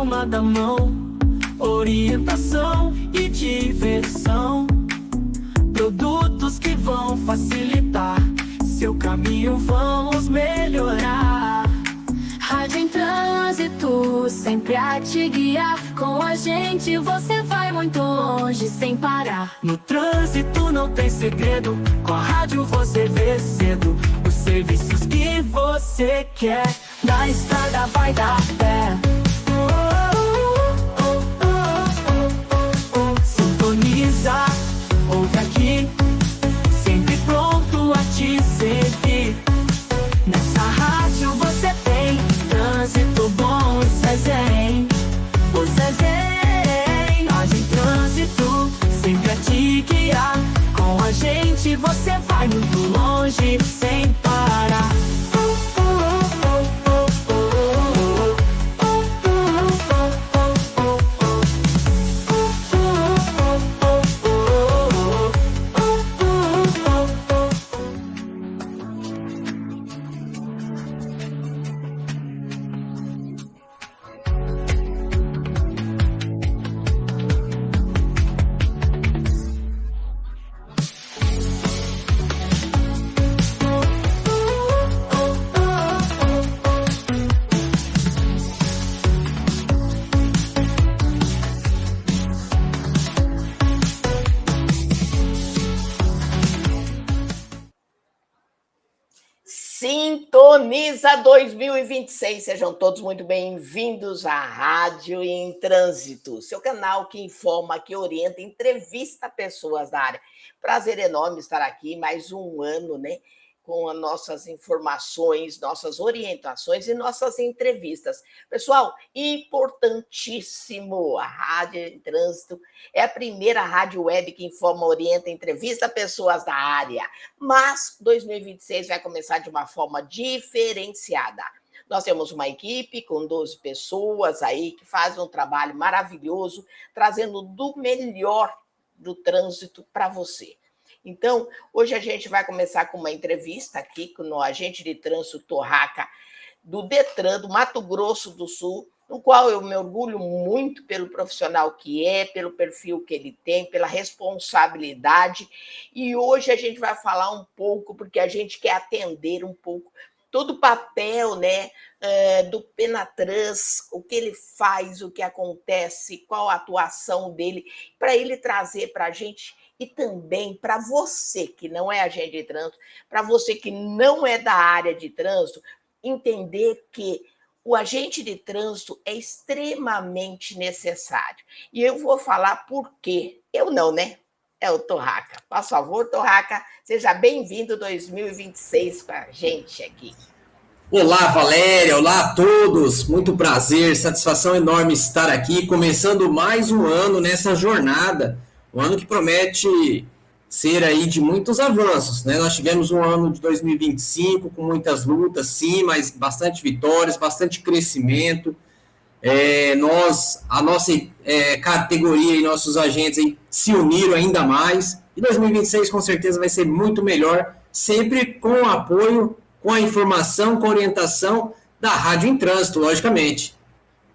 palma da mão, orientação e diversão. Produtos que vão facilitar seu caminho, vamos melhorar. Rádio em Trânsito, sempre a te guiar. Com a gente você vai muito longe sem parar. No trânsito não tem segredo, com a rádio você vê cedo os serviços que você quer. Na estrada vai dar pé. Sintoniza, ouve aqui, sempre pronto a te servir. Nessa rádio você tem trânsito bom, o Zezém. O Zezém, rádio em trânsito, sempre a te guiar. Com a gente você vai muito longe sem parar. Sintoniza 2026, sejam todos muito bem-vindos à Rádio em Trânsito, seu canal que informa, que orienta, entrevista pessoas da área. Prazer enorme estar aqui, mais um ano, né, com as nossas informações, nossas orientações e nossas entrevistas. Pessoal, importantíssimo, a Rádio em Trânsito é a primeira rádio web que informa, orienta, entrevista pessoas da área. Mas 2026 vai começar de uma forma diferenciada. Nós temos uma equipe com 12 pessoas aí que fazem um trabalho maravilhoso, trazendo do melhor do trânsito para você. Então, hoje a gente vai começar com uma entrevista aqui com o agente de trânsito Torraca do Detran, do Mato Grosso do Sul, no qual eu me orgulho muito pelo profissional que é, pelo perfil que ele tem, pela responsabilidade. E hoje a gente vai falar um pouco, porque a gente quer atender um pouco todo o papel, né, do Penatrans, o que ele faz, o que acontece, qual a atuação dele, para ele trazer para a gente e também para você que não é agente de trânsito, para você que não é da área de trânsito, entender que o agente de trânsito é extremamente necessário. E eu vou falar por quê. Eu não, né? É o Torraca. Por favor, Torraca, seja bem-vindo 2026 com a gente aqui. Olá, Valéria. Olá a todos. Muito prazer, satisfação enorme estar aqui, começando mais um ano nessa jornada. Um ano que promete ser aí de muitos avanços, né? Nós tivemos um ano de 2025 com muitas lutas, sim, mas bastante vitórias, bastante crescimento. A nossa categoria e nossos agentes aí se uniram ainda mais. E 2026 com certeza vai ser muito melhor, sempre com o apoio, com a informação, com a orientação da Rádio em Trânsito, logicamente.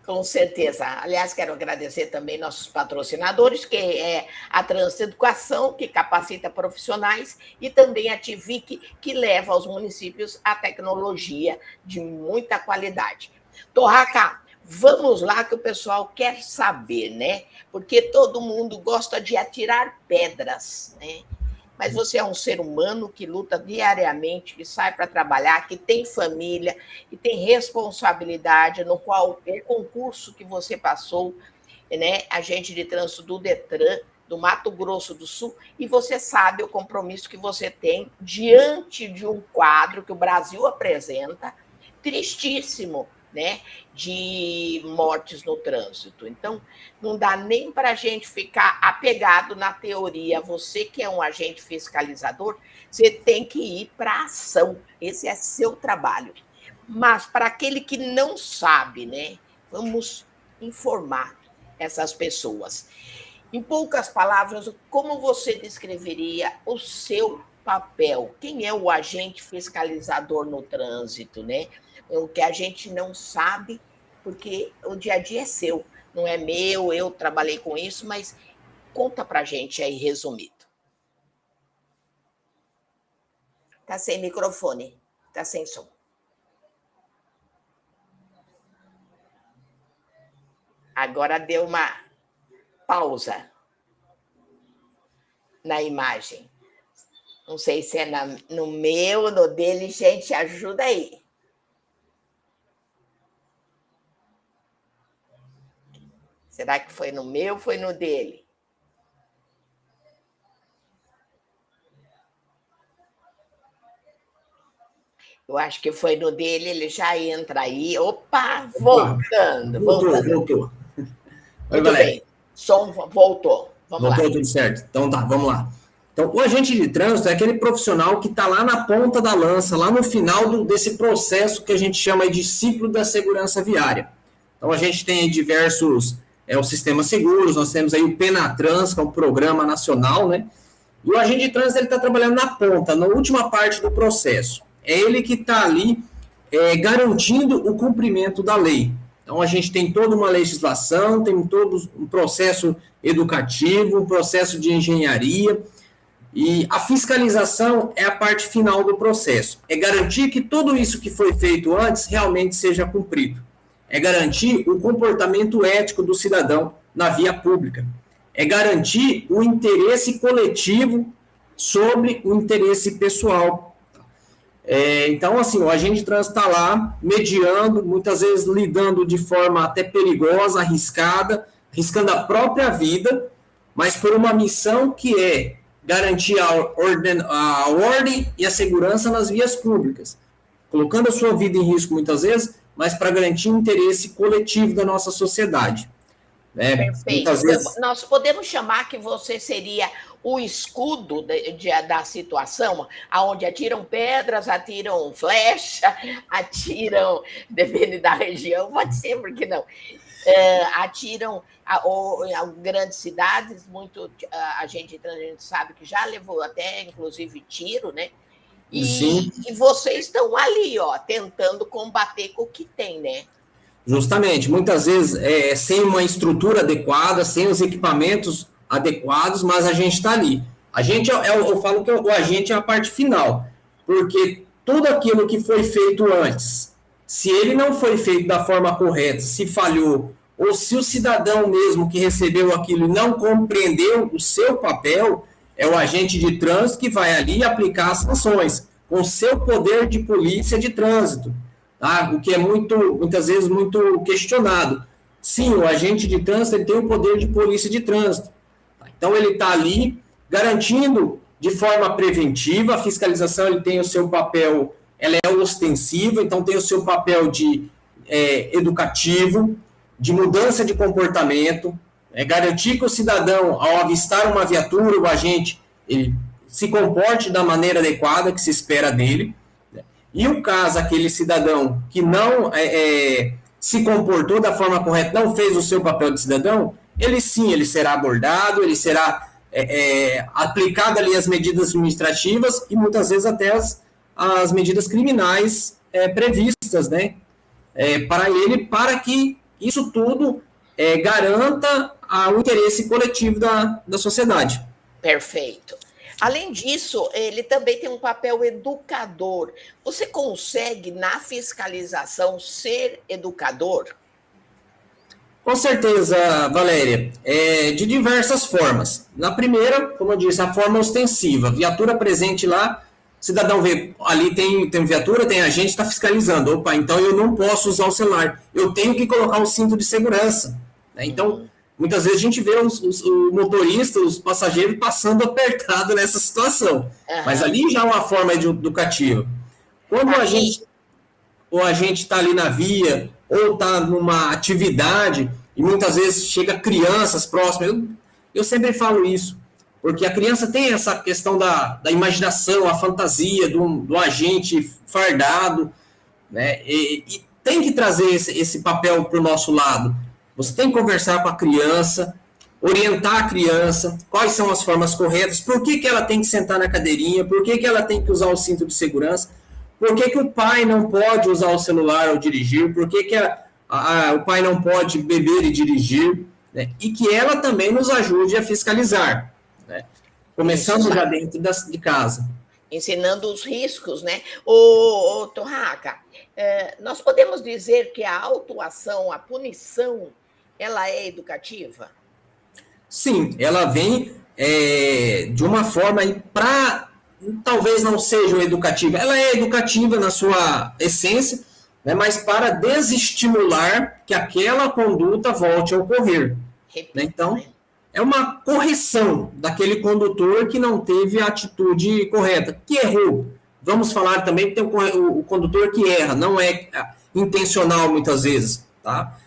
Com certeza. Aliás, quero agradecer também nossos patrocinadores, que é a Trânsito Educação, que capacita profissionais, e também a TIVIC, que leva aos municípios a tecnologia de muita qualidade. Torraca, vamos lá que o pessoal quer saber, né? Porque todo mundo gosta de atirar pedras, né? Mas você é um ser humano que luta diariamente, que sai para trabalhar, que tem família, que tem responsabilidade, no qual é concurso que você passou, né? Agente de trânsito do Detran, do Mato Grosso do Sul, e você sabe o compromisso que você tem diante de um quadro que o Brasil apresenta, tristíssimo, né, de mortes no trânsito. Então, não dá nem para a gente ficar apegado na teoria. Você que é um agente fiscalizador, você tem que ir para a ação. Esse é seu trabalho. Mas, para aquele que não sabe, né, vamos informar essas pessoas. Em poucas palavras, como você descreveria o seu papel? Quem é o agente fiscalizador no trânsito, né? O que a gente não sabe, porque o dia a dia é seu, não é meu, eu trabalhei com isso, mas conta pra gente aí, resumido. Tá sem microfone, tá sem som. Agora deu uma pausa na imagem. Não sei se é no meu, no dele, gente, ajuda aí. Será que foi no meu ou foi no dele? Eu acho que foi no dele, ele já entra aí. Opa, voltando. Voltou. Oi, Muito Valéria. bem, som voltou. Vamos Voltou lá. tudo certo. Então tá, vamos lá. Então, o agente de trânsito é aquele profissional que está lá na ponta da lança, lá no final desse processo que a gente chama de ciclo da segurança viária. Então, a gente tem aí diversos os sistemas seguros, nós temos aí o Penatrans, que é um programa nacional, né? E o agente de trânsito está trabalhando na ponta, na última parte do processo. É ele que está ali garantindo o cumprimento da lei. Então, a gente tem toda uma legislação, tem todo um processo educativo, um processo de engenharia, e a fiscalização é a parte final do processo. É garantir que tudo isso que foi feito antes realmente seja cumprido. É garantir o comportamento ético do cidadão na via pública. É garantir o interesse coletivo sobre o interesse pessoal. Então, assim, o agente de trânsito está lá, mediando, muitas vezes lidando de forma até perigosa, arriscando a própria vida, mas por uma missão que é garantir a ordem e a segurança nas vias públicas, colocando a sua vida em risco muitas vezes, mas para garantir o interesse coletivo da nossa sociedade. Perfeito. Vezes... Nós podemos chamar que você seria o escudo da situação, onde atiram pedras, atiram flecha, atiram, depende da região, pode ser, porque não, atiram em grandes cidades, muito a gente sabe que já levou até, inclusive, tiro, né? E vocês estão ali, ó, tentando combater com o que tem, né? Justamente, muitas vezes sem uma estrutura adequada, sem os equipamentos adequados, mas a gente está ali. A gente, eu falo que o agente é a parte final, porque tudo aquilo que foi feito antes, se ele não foi feito da forma correta, se falhou, ou se o cidadão mesmo que recebeu aquilo não compreendeu o seu papel, é o agente de trânsito que vai ali aplicar as sanções, com seu poder de polícia de trânsito. Tá? O que é muitas vezes muito questionado. Sim, o agente de trânsito ele tem o poder de polícia de trânsito. Então, ele está ali garantindo de forma preventiva, a fiscalização ele tem o seu papel, ela é ostensiva, então tem o seu papel de educativo, de mudança de comportamento, garantir que o cidadão, ao avistar uma viatura, o agente, ele se comporte da maneira adequada que se espera dele. E o caso, aquele cidadão que não se comportou da forma correta, não fez o seu papel de cidadão, ele será abordado, ele será aplicado ali as medidas administrativas e muitas vezes até as medidas criminais previstas, né, para que isso tudo garanta o interesse coletivo da sociedade. Perfeito. Além disso, ele também tem um papel educador. Você consegue, na fiscalização, ser educador? Com certeza, Valéria. De diversas formas. Na primeira, como eu disse, a forma ostensiva. Viatura presente lá, cidadão vê, ali tem viatura, tem agente, está fiscalizando. Opa, então eu não posso usar o celular. Eu tenho que colocar um cinto de segurança. Então, muitas vezes a gente vê o motorista, os passageiros passando apertado nessa situação. Mas ali já é uma forma educativa. Quando o agente está ali na via ou está numa atividade e muitas vezes chega crianças próximas, eu sempre falo isso, porque a criança tem essa questão da imaginação, a fantasia do agente fardado, né? E tem que trazer esse papel para o nosso lado. Você tem que conversar com a criança, orientar a criança, quais são as formas corretas, por que ela tem que sentar na cadeirinha, por que ela tem que usar o cinto de segurança, por que o pai não pode usar o celular ao dirigir, por que o pai não pode beber e dirigir, né? E que ela também nos ajude a fiscalizar, né? Começando já dentro de casa. Ensinando os riscos, né? Ô Torraca, nós podemos dizer que a autuação, a punição, ela é educativa? Sim, ela vem de uma forma para talvez não seja educativa. Ela é educativa na sua essência, né, mas para desestimular que aquela conduta volte a ocorrer. Repito, né? Então, né? é uma correção daquele condutor que não teve a atitude correta, que errou. Vamos falar também que tem o condutor que erra, não é intencional muitas vezes, tá?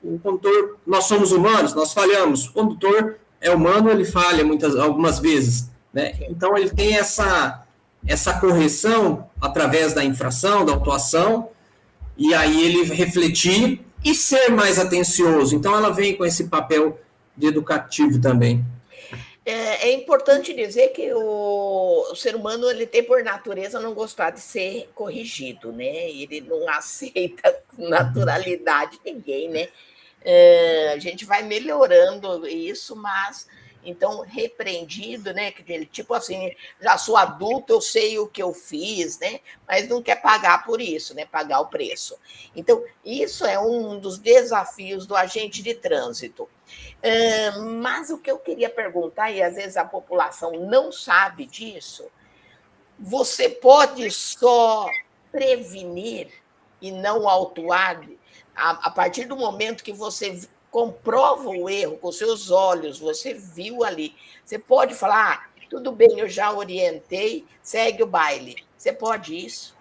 O condutor, nós somos humanos, nós falhamos. O condutor é humano, ele falha algumas vezes, né? Então ele tem essa correção através da infração, da autuação, e aí ele refletir e ser mais atencioso. Então ela vem com esse papel de educativo também. É importante dizer que o ser humano ele tem por natureza não gostar de ser corrigido, né? Ele não aceita com naturalidade ninguém, né? A gente vai melhorando isso, mas então repreendido, né? Tipo assim, já sou adulto, eu sei o que eu fiz, né? Mas não quer pagar por isso, né? Pagar o preço. Então, isso é um dos desafios do agente de trânsito. Mas o que eu queria perguntar, e às vezes a população não sabe disso, você pode só prevenir e não autuar a partir do momento que você comprova o erro com seus olhos, você viu ali, você pode falar, tudo bem, eu já orientei, segue o baile. Você pode isso?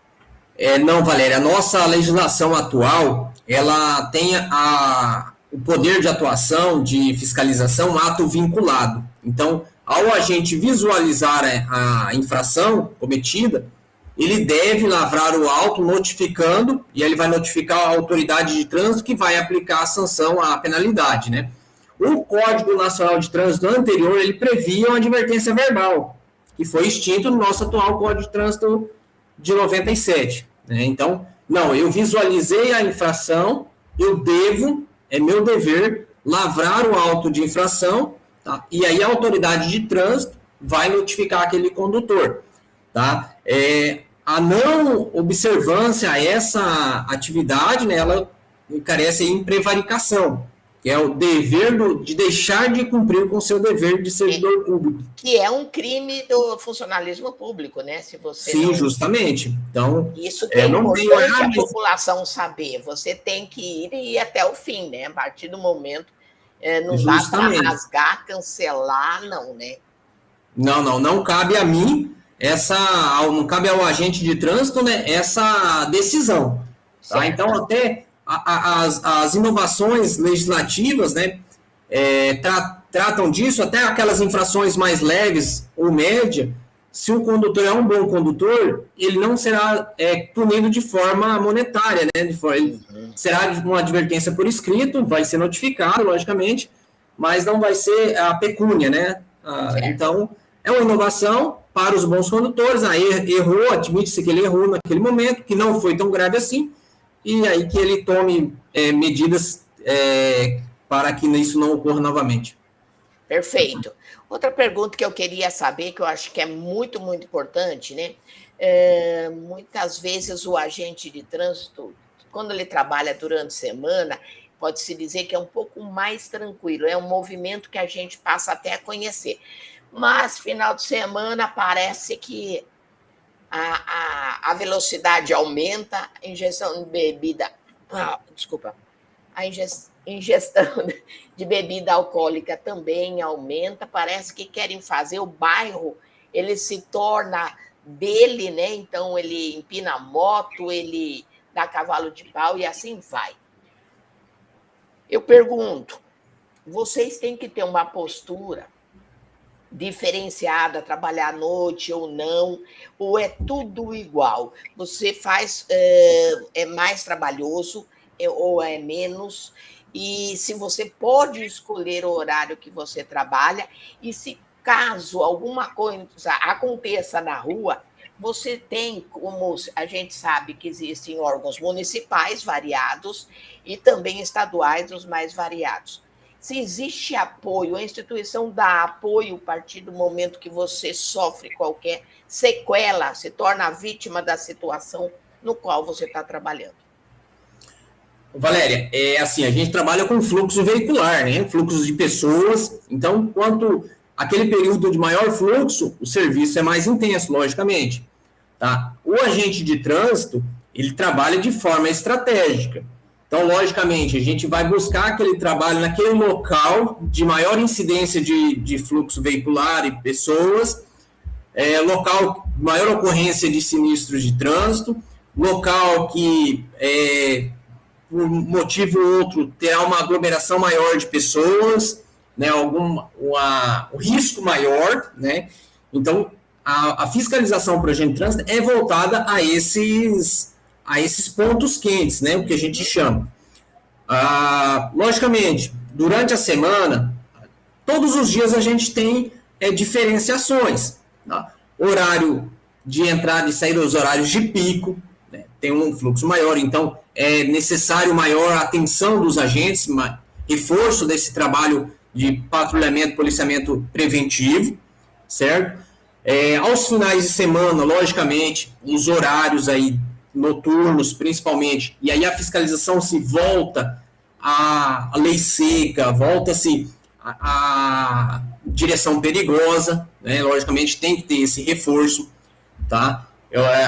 Não, Valéria, a nossa legislação atual, ela tem o poder de atuação, de fiscalização, ato vinculado. Então, ao agente visualizar a infração cometida, ele deve lavrar o auto notificando, e ele vai notificar a autoridade de trânsito que vai aplicar a sanção, a penalidade, né? O Código Nacional de Trânsito anterior, ele previa uma advertência verbal, que foi extinto no nosso atual Código de Trânsito de 97. Né? Então, não, eu visualizei a infração, eu devo, é meu dever, lavrar o auto de infração, tá? E aí a autoridade de trânsito vai notificar aquele condutor. Tá? A não observância a essa atividade, né, ela carece em prevaricação, que é o dever de deixar de cumprir com o seu dever de servidor público. Que é um crime do funcionalismo público, né? Se você Sim, justamente. Então, isso que é importante a população saber. Você tem que ir e ir até o fim, né? A partir do momento, não dá para rasgar, cancelar, não, né? Não cabe a mim não cabe ao agente de trânsito, né, essa decisão. Tá? Então, até as inovações legislativas, né, tratam disso, até aquelas infrações mais leves ou média, se o condutor é um bom condutor, ele não será punido de forma monetária, né? Ele será uma advertência por escrito, vai ser notificado, logicamente, mas não vai ser a pecúnia, né? Então, é uma inovação para os bons condutores. Errou, admite-se que ele errou naquele momento, que não foi tão grave assim, e aí que ele tome medidas para que isso não ocorra novamente. Perfeito. Outra pergunta que eu queria saber, que eu acho que é muito, muito importante, né? Muitas vezes o agente de trânsito, quando ele trabalha durante a semana, pode-se dizer que é um pouco mais tranquilo, é um movimento que a gente passa até a conhecer. Mas, final de semana, parece que a velocidade aumenta, a ingestão de bebida... A ingestão de bebida alcoólica também aumenta, parece que querem fazer o bairro, ele se torna dele, né? Então, ele empina a moto, ele dá cavalo de pau e assim vai. Eu pergunto, vocês têm que ter uma postura diferenciada, trabalhar à noite ou não, ou é tudo igual? Você faz, é mais trabalhoso ou é menos? E se você pode escolher o horário que você trabalha, e se caso alguma coisa aconteça na rua, você tem, como a gente sabe que existem órgãos municipais variados e também estaduais, os mais variados. Se existe apoio, a instituição dá apoio a partir do momento que você sofre qualquer sequela, se torna vítima da situação no qual você está trabalhando. Valéria, assim, a gente trabalha com fluxo veicular, né? Fluxos de pessoas. Então, quanto aquele período de maior fluxo, o serviço é mais intenso, logicamente. Tá? O agente de trânsito, ele trabalha de forma estratégica. Então, logicamente, a gente vai buscar aquele trabalho naquele local de maior incidência de fluxo veicular e pessoas, local de maior ocorrência de sinistros de trânsito, local que, por um motivo ou outro, terá uma aglomeração maior de pessoas, né, o risco maior, né? Então, a fiscalização para o agente de trânsito é voltada a esses pontos quentes, né, o que a gente chama. Logicamente, durante a semana, todos os dias a gente tem diferenciações. Tá? Horário de entrada e saída, os horários de pico, né, tem um fluxo maior, então é necessário maior atenção dos agentes, reforço desse trabalho de patrulhamento, policiamento preventivo, certo? Aos finais de semana, logicamente, os horários aí noturnos, principalmente, e aí a fiscalização se volta à lei seca, volta-se à direção perigosa, né? Logicamente tem que ter esse reforço, tá?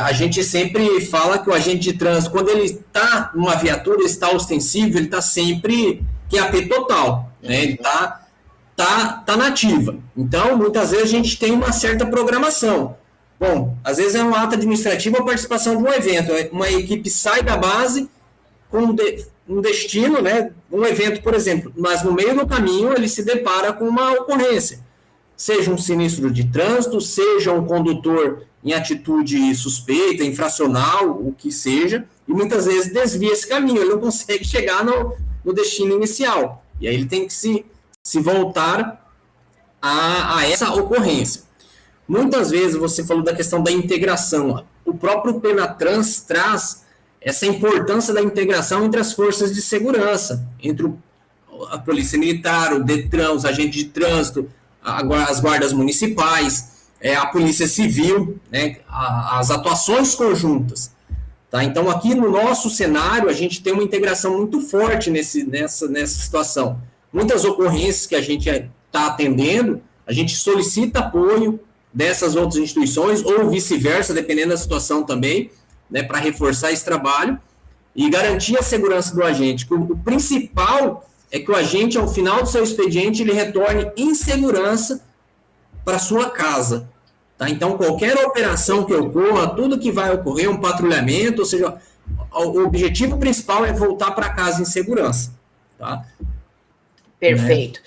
A gente sempre fala que o agente de trânsito, quando ele está numa viatura, ele está ostensivo, ele está sempre QAP total, né? Ele está na ativa. Então, muitas vezes a gente tem uma certa programação. Bom, às vezes é um ato administrativo a participação de um evento. Uma equipe sai da base com um destino, né? Um evento, por exemplo, mas no meio do caminho ele se depara com uma ocorrência. Seja um sinistro de trânsito, seja um condutor em atitude suspeita, infracional, o que seja, e muitas vezes desvia esse caminho, ele não consegue chegar no destino inicial. E aí ele tem que se voltar a essa ocorrência. Muitas vezes você falou da questão da integração. O próprio Penatrans traz essa importância da integração entre as forças de segurança, entre a Polícia Militar, o DETRAN, os agentes de trânsito, as guardas municipais, a Polícia Civil, né, as atuações conjuntas. Tá? Então, aqui no nosso cenário, a gente tem uma integração muito forte nessa situação. Muitas ocorrências que a gente está atendendo, a gente solicita apoio dessas outras instituições, ou vice-versa, dependendo da situação também, né, para reforçar esse trabalho e garantir a segurança do agente. O principal é que o agente, ao final do seu expediente, ele retorne em segurança para sua casa. Tá? Então, qualquer operação que ocorra, tudo que vai ocorrer, um patrulhamento, ou seja, o objetivo principal é voltar para casa em segurança. Tá? Perfeito.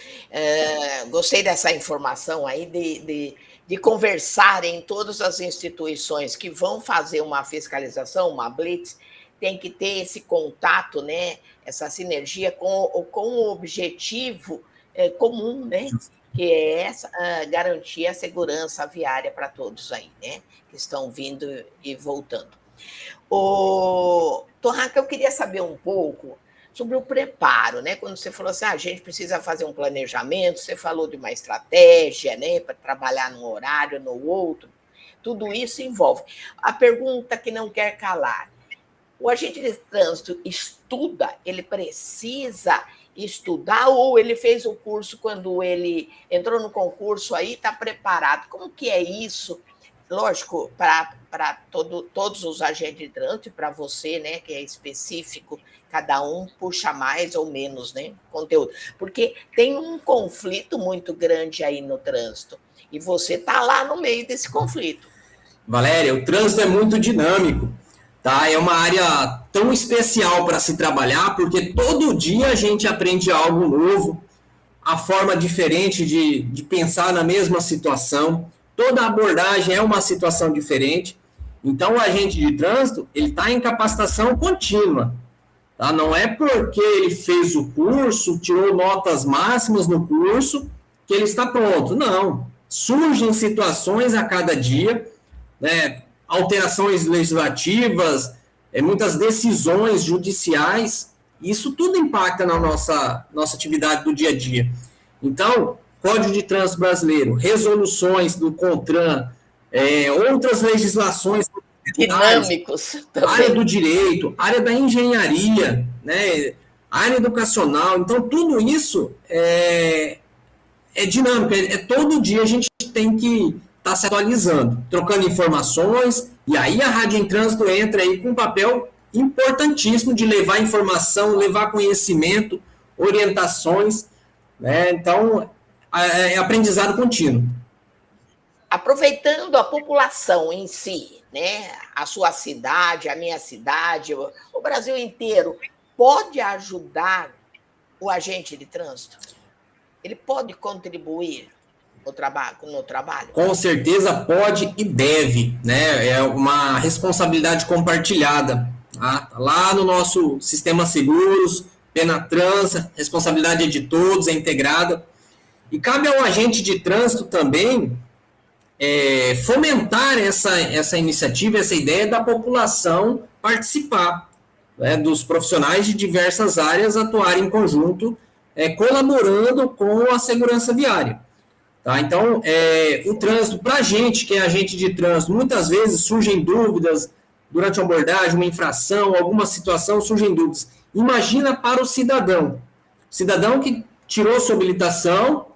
Gostei dessa informação aí de conversar em todas as instituições que vão fazer uma fiscalização, uma blitz, tem que ter esse contato, né, essa sinergia com o objetivo comum, né, que é garantir a segurança viária para todos aí, né, que estão vindo e voltando. Torraca, eu queria saber um pouco sobre o preparo, né? Quando você falou assim, a gente precisa fazer um planejamento, você falou de uma estratégia, né, para trabalhar num horário, no outro, tudo isso envolve. A pergunta que não quer calar, o agente de trânsito estuda, ele precisa estudar ou ele fez o curso quando ele entrou no concurso aí, está preparado? Como que é isso? Lógico, para todos os agentes de trânsito, para você, né, que é específico, cada um puxa mais ou menos, né, conteúdo. Porque tem um conflito muito grande aí no trânsito, e você está lá no meio desse conflito. Valéria, o trânsito é muito dinâmico, tá? É uma área tão especial para se trabalhar, porque todo dia a gente aprende algo novo, a forma diferente de pensar na mesma situação, toda abordagem é uma situação diferente. Então, o agente de trânsito, ele está em capacitação contínua. Tá? Não é porque ele fez o curso, tirou notas máximas no curso, que ele está pronto. Não. Surgem situações a cada dia, né? alterações legislativas, muitas decisões judiciais, isso tudo impacta na nossa atividade do dia a dia. Então, Código de Trânsito Brasileiro, resoluções do CONTRAN, outras legislações dinâmicos também. Área do direito, área da engenharia, né, área educacional. Então, tudo isso é dinâmico. Todo dia a gente tem que estar se atualizando, trocando informações, e aí a Rádio em Trânsito entra aí com um papel importantíssimo de levar informação, levar conhecimento, orientações, né? Então, é aprendizado contínuo. Aproveitando a população em si, né, a sua cidade, a minha cidade, o Brasil inteiro, pode ajudar o agente de trânsito? Ele pode contribuir no trabalho? Com certeza pode e deve, né? É uma responsabilidade compartilhada. Tá? Lá no nosso sistema seguros, Penatransa, responsabilidade é de todos, é integrada. E cabe ao agente de trânsito também fomentar essa iniciativa, essa ideia da população participar, né, dos profissionais de diversas áreas atuarem em conjunto, colaborando com a segurança viária. Tá? Então, o trânsito, para a gente, que é agente de trânsito, muitas vezes surgem dúvidas durante a abordagem, uma infração, alguma situação, surgem dúvidas. Imagina para o cidadão que tirou sua habilitação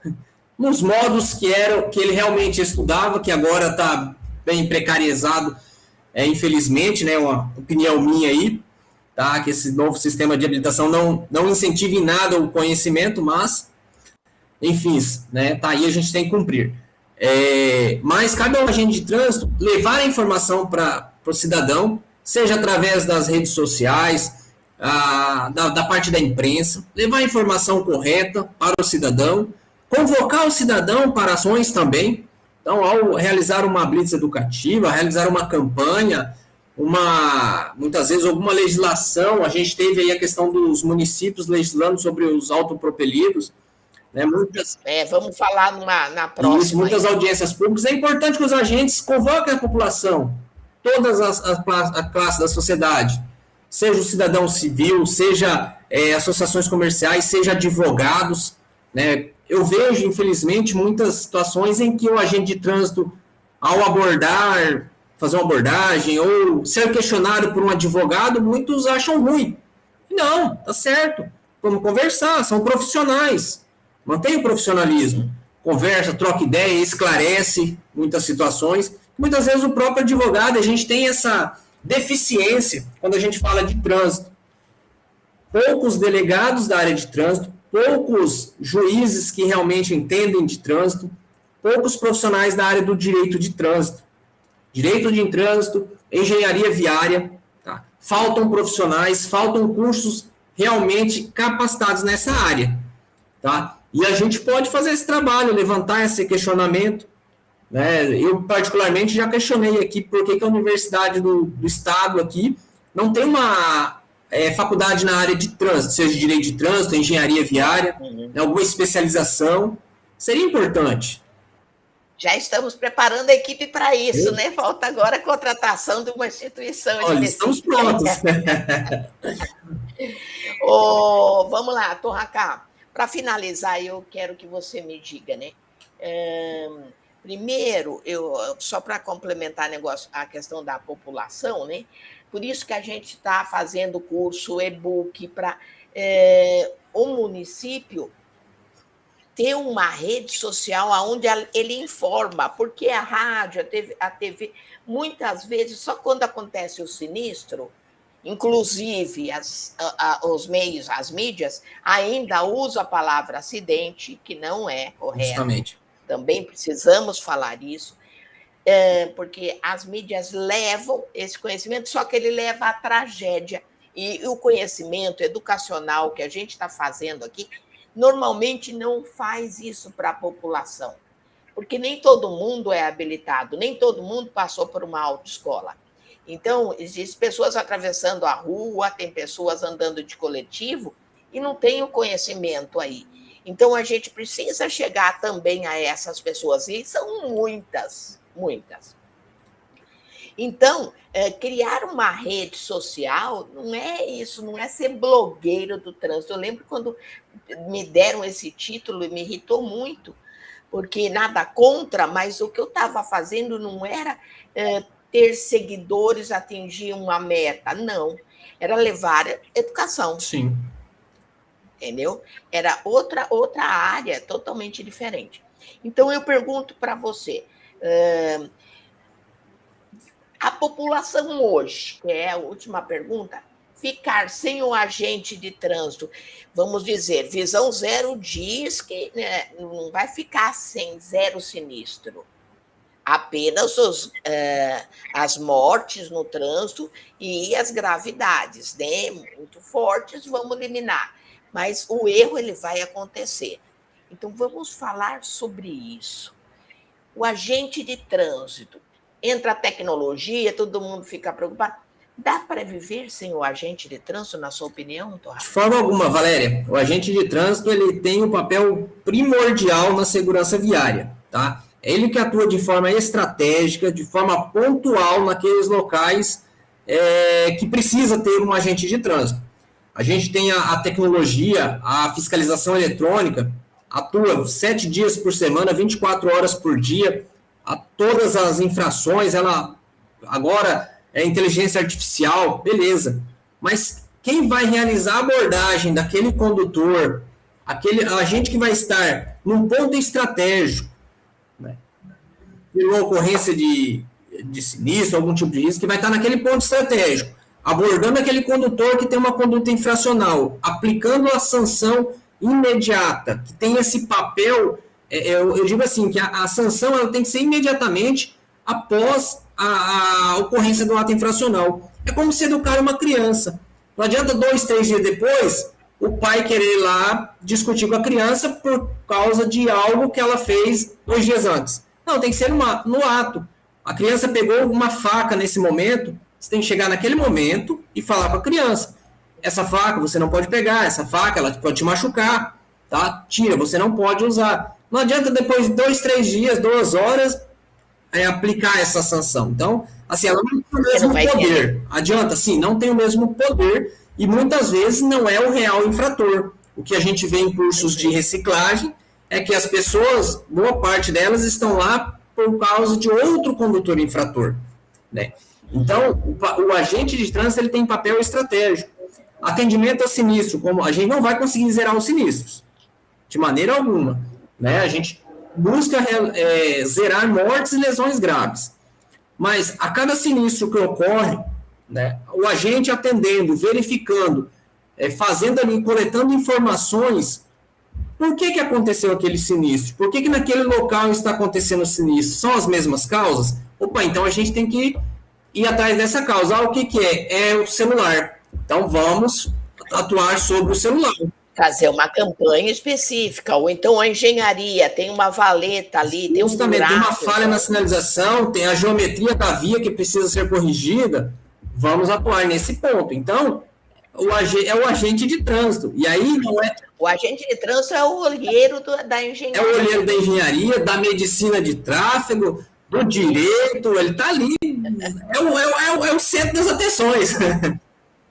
nos modos que ele realmente estudava, que agora está bem precarizado, infelizmente, né, uma opinião minha aí, tá, que esse novo sistema de habilitação não incentiva em nada o conhecimento, mas, enfim, né, tá aí, a gente tem que cumprir. Mas cabe ao agente de trânsito levar a informação para o cidadão, seja através das redes sociais, da parte da imprensa, levar a informação correta para o cidadão, convocar o cidadão para ações também. Então, ao realizar uma blitz educativa, realizar uma campanha, muitas vezes alguma legislação, a gente teve aí a questão dos municípios legislando sobre os autopropelidos, né, vamos falar na próxima. Isso, muitas audiências públicas. É importante que os agentes convoquem a população, todas as classes da sociedade, seja o cidadão civil, seja associações comerciais, seja advogados, né? Eu vejo, infelizmente, muitas situações em que o agente de trânsito, ao fazer uma abordagem ou ser questionado por um advogado, muitos acham ruim. Não, tá certo. Vamos conversar, são profissionais. Mantenha o profissionalismo. Conversa, troca ideia, esclarece muitas situações. Muitas vezes o próprio advogado, a gente tem essa deficiência quando a gente fala de trânsito. Poucos delegados da área de trânsito, poucos juízes que realmente entendem de trânsito, poucos profissionais da área do direito de trânsito. Direito de trânsito, engenharia viária, tá? Faltam profissionais, faltam cursos realmente capacitados nessa área, tá? E a gente pode fazer esse trabalho, levantar esse questionamento, né? Eu, particularmente, já questionei aqui por que a Universidade do Estado aqui não tem uma faculdade na área de trânsito, seja de direito de trânsito, engenharia viária, alguma especialização. Seria importante. Já estamos preparando a equipe para isso, né? Falta agora a contratação de uma instituição. Olha, estamos prontos. Vamos lá, Torracá. Para finalizar, eu quero que você me diga, né? Primeiro, só para complementar a questão da população, né? Por isso que a gente está fazendo curso, e-book, para o município ter uma rede social onde ele informa, porque a rádio, a TV, muitas vezes, só quando acontece o sinistro, inclusive os meios, as mídias, ainda usam a palavra acidente, que não é correto. Justamente. Também precisamos falar isso, porque as mídias levam esse conhecimento, só que ele leva à tragédia. E o conhecimento educacional que a gente está fazendo aqui, normalmente não faz isso para a população, porque nem todo mundo é habilitado, nem todo mundo passou por uma autoescola. Então, existem pessoas atravessando a rua, tem pessoas andando de coletivo e não tem o conhecimento aí. Então, a gente precisa chegar também a essas pessoas, e são muitas, muitas. Então, criar uma rede social não é isso, não é ser blogueiro do trânsito. Eu lembro quando me deram esse título e me irritou muito, porque nada contra, mas o que eu estava fazendo não era ter seguidores, atingir uma meta, não. Era levar educação. Sim. Entendeu? Era outra área totalmente diferente. Então, eu pergunto para você, a população hoje, que é a última pergunta, ficar sem o agente de trânsito, vamos dizer, Visão Zero diz que não vai ficar sem zero sinistro, apenas as mortes no trânsito e as gravidades, né, muito fortes, vamos eliminar, mas o erro ele vai acontecer. Então, vamos falar sobre isso. O agente de trânsito, entra a tecnologia, todo mundo fica preocupado. Dá para viver sem o agente de trânsito, na sua opinião, Torra? De forma alguma, Valéria. O agente de trânsito ele tem um papel primordial na segurança viária, tá? É ele que atua de forma estratégica, de forma pontual naqueles locais que precisa ter um agente de trânsito. A gente tem a tecnologia, a fiscalização eletrônica, atua 7 dias por semana, 24 horas por dia, a todas as infrações, ela agora é inteligência artificial, beleza. Mas quem vai realizar a abordagem daquele condutor, aquele agente que vai estar num ponto estratégico, né, por uma ocorrência de sinistro, algum tipo de risco, que vai estar naquele ponto estratégico, abordando aquele condutor que tem uma conduta infracional, aplicando a sanção imediata, que tem esse papel, eu digo assim, que a sanção ela tem que ser imediatamente após a ocorrência do ato infracional. É como se educar uma criança. Não adianta 2, 3 dias depois o pai querer ir lá discutir com a criança por causa de algo que ela fez 2 dias antes. Não, tem que ser no ato. A criança pegou uma faca nesse momento, você tem que chegar naquele momento e falar para a criança: essa faca você não pode pegar, essa faca ela pode te machucar, tá? Tira, você não pode usar. Não adianta depois de 2, 3 dias, 2 horas, aplicar essa sanção. Então, assim, ela não tem o mesmo poder. Adianta, sim, não tem o mesmo poder e muitas vezes não é o real infrator. O que a gente vê em cursos de reciclagem é que as pessoas, boa parte delas, estão lá por causa de outro condutor infrator, né? Então, o agente de trânsito ele tem papel estratégico. Atendimento a sinistro, como a gente não vai conseguir zerar os sinistros, de maneira alguma, né? A gente busca zerar mortes e lesões graves. Mas a cada sinistro que ocorre, né, o agente atendendo, verificando, fazendo ali, coletando informações, por que aconteceu aquele sinistro? Por que naquele local está acontecendo o sinistro? São as mesmas causas? Opa, então a gente tem que ir atrás dessa causa. O que é? É o celular. Então vamos atuar sobre o celular. Fazer uma campanha específica, ou então a engenharia, tem uma valeta ali, tem um justamente, buraco, tem uma falha na sinalização, tem a geometria da via que precisa ser corrigida, vamos atuar nesse ponto. Então, é o agente de trânsito, e aí não é... O agente de trânsito é o olheiro da engenharia. É o olheiro da engenharia, da medicina de tráfego, do direito, ele está ali, é o centro das atenções.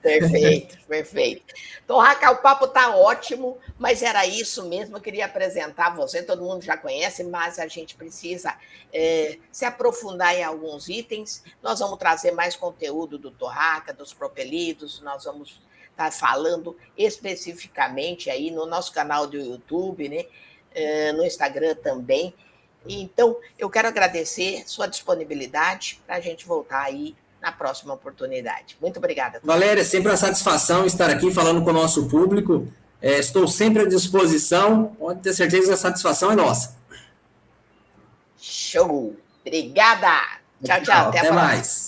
Perfeito, perfeito. Então, Raquel, o papo está ótimo, mas era isso mesmo, eu queria apresentar você, todo mundo já conhece, mas a gente precisa se aprofundar em alguns itens. Nós vamos trazer mais conteúdo do Torraca, dos propelidos, nós vamos estar falando especificamente aí no nosso canal do YouTube, né? No Instagram também. Então, eu quero agradecer sua disponibilidade para a gente voltar aí na próxima oportunidade. Muito obrigada. Valéria, sempre uma satisfação estar aqui falando com o nosso público. Estou sempre à disposição. Pode ter certeza que a satisfação é nossa. Show! Obrigada! Tchau, tchau. Até mais.